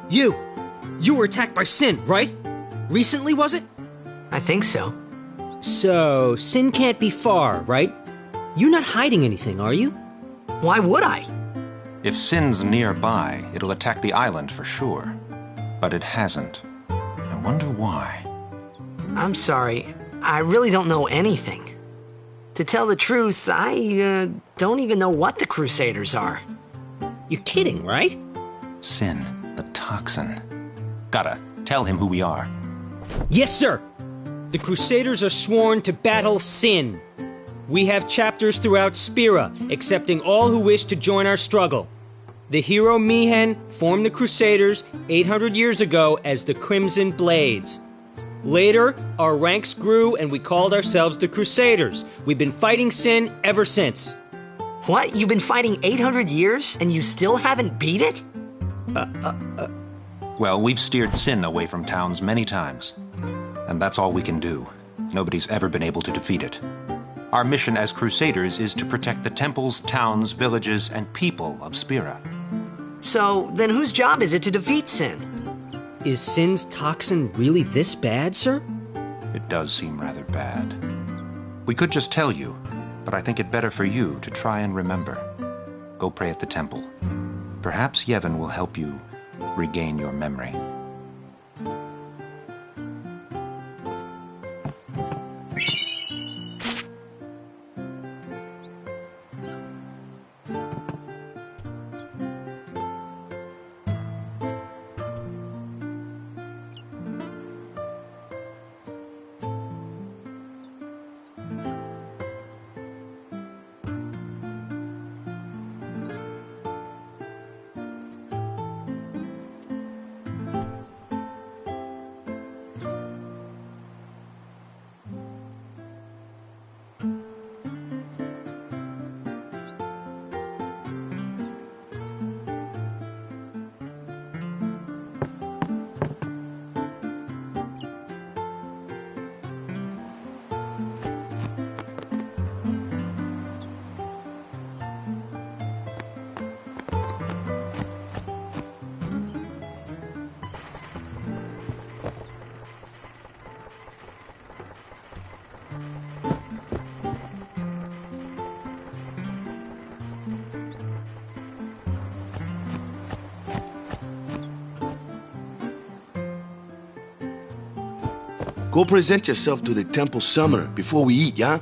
You! You were attacked by Sin, right? Recently, was it? I think so. So, Sin can't be far, right? You're not hiding anything, are you? Why would I? If Sin's nearby, it'll attack the island for sure. But it hasn't. I wonder why. I'm sorry. I really don't know anything. To tell the truth, I don't even know what the Crusaders are. You're kidding, right? Sin, the toxin. Gotta tell him who we are. Yes, sir! The Crusaders are sworn to battle Sin. We have chapters throughout Spira, accepting all who wish to join our struggle. The hero Mihen formed the Crusaders 800 years ago as the Crimson Blades. Later, our ranks grew and we called ourselves the Crusaders. We've been fighting Sin ever since. What? You've been fighting 800 years and you still haven't beat it? Well, we've steered Sin away from towns many times. And that's all we can do. Nobody's ever been able to defeat it. Our mission as Crusaders is to protect the temples, towns, villages, and people of Spira. So, then whose job is it to defeat Sin? Is Sin's toxin really this bad, sir? It does seem rather bad. We could just tell you, but I think it better for you to try and remember. Go pray at the temple. Perhaps Yevon will help you regain your memory. Go present yourself to the temple summoner before we eat, yeah?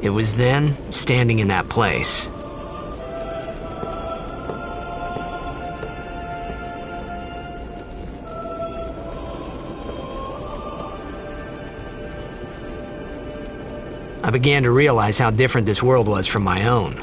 It was then, standing in that place, I began to realize how different this world was from my own.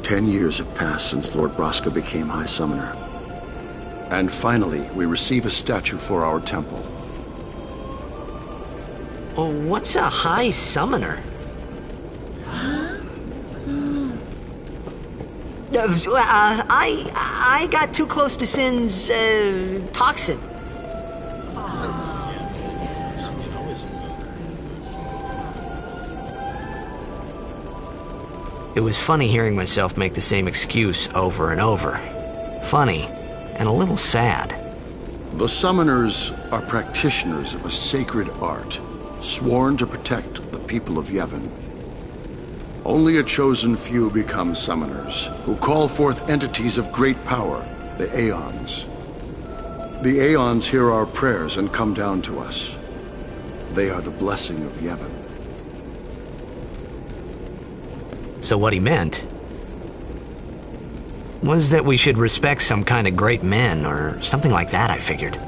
Ten years have passed since Lord Braska became High Summoner. And finally, we receive a statue for our temple. Oh, what's a High Summoner? I got too close to Sin's, toxin. It was funny hearing myself make the same excuse over and over. Funny, and a little sad. The Summoners are practitioners of a sacred art, sworn to protect the people of Yevon. Only a chosen few become Summoners, who call forth entities of great power, the Aeons. The Aeons hear our prayers and come down to us. They are the blessing of Yevon. So what he meant was that we should respect some kind of great men, or something like that, I figured.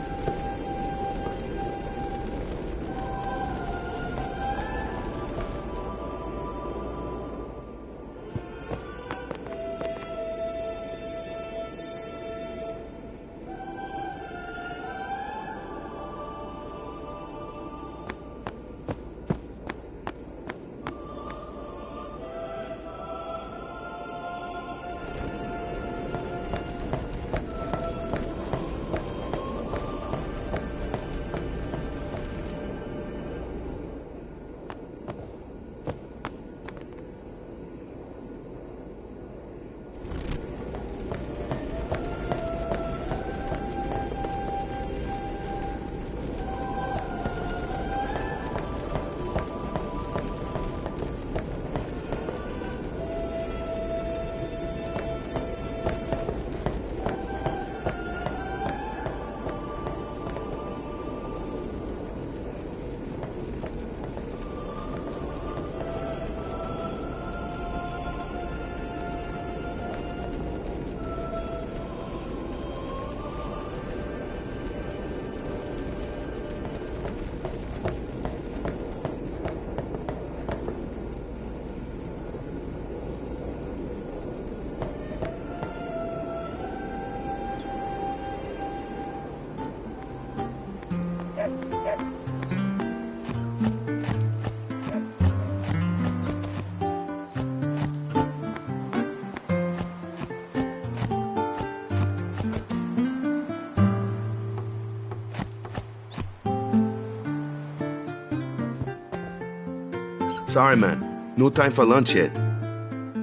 Sorry, man. No time for lunch yet.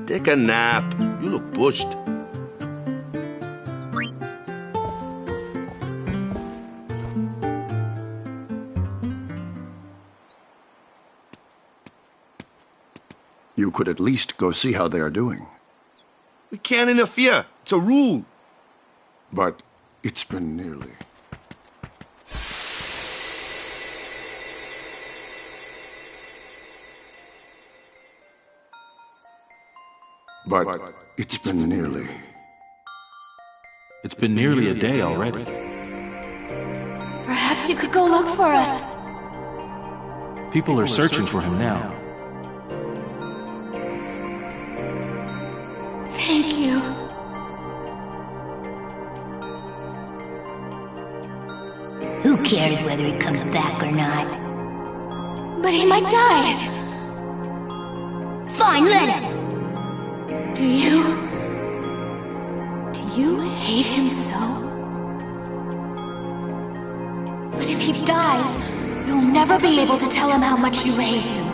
Take a nap. You look pushed. You could at least go see how they are doing. We can't interfere. It's a rule. But it's been nearly. But it's been nearly. It's been nearly a day already. Perhaps you could go look for us. People are searching for him now. Thank you. Who cares whether he comes back or not? But he might die. Fine, let him. Do you hate him so? But if he dies, you'll never be able to tell him how much you hate him.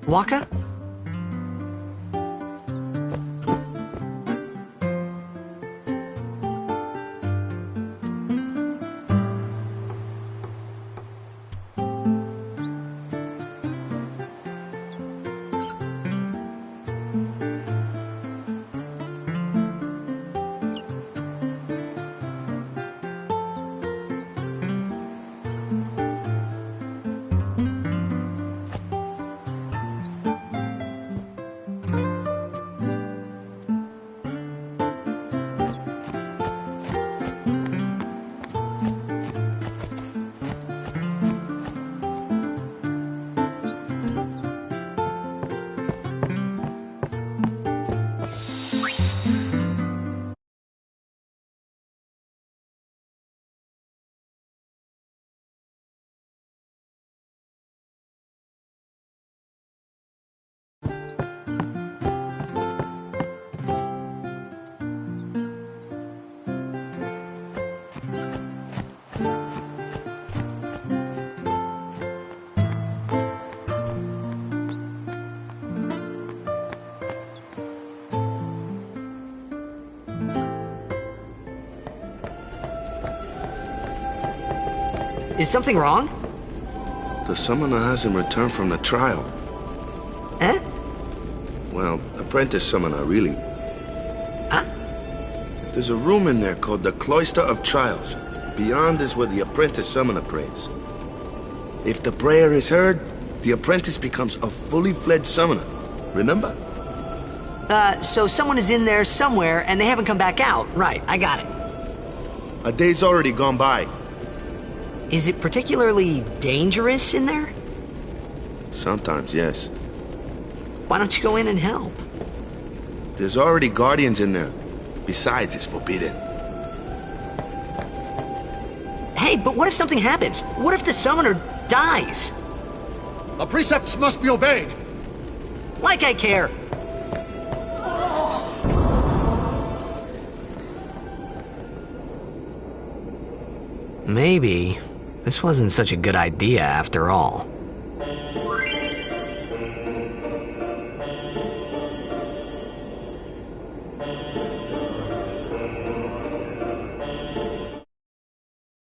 Waka? Is something wrong? The summoner hasn't returned from the trial. Eh? Well, apprentice summoner, really. Huh? There's a room in there called the Cloister of Trials. Beyond is where the apprentice summoner prays. If the prayer is heard, the apprentice becomes a fully fledged summoner. Remember? So someone is in there somewhere and they haven't come back out. Right, I got it. A day's already gone by. Is it particularly dangerous in there? Sometimes, yes. Why don't you go in and help? There's already guardians in there. Besides, it's forbidden. Hey, but what if something happens? What if the summoner dies? The precepts must be obeyed. Like I care. Maybe this wasn't such a good idea after all.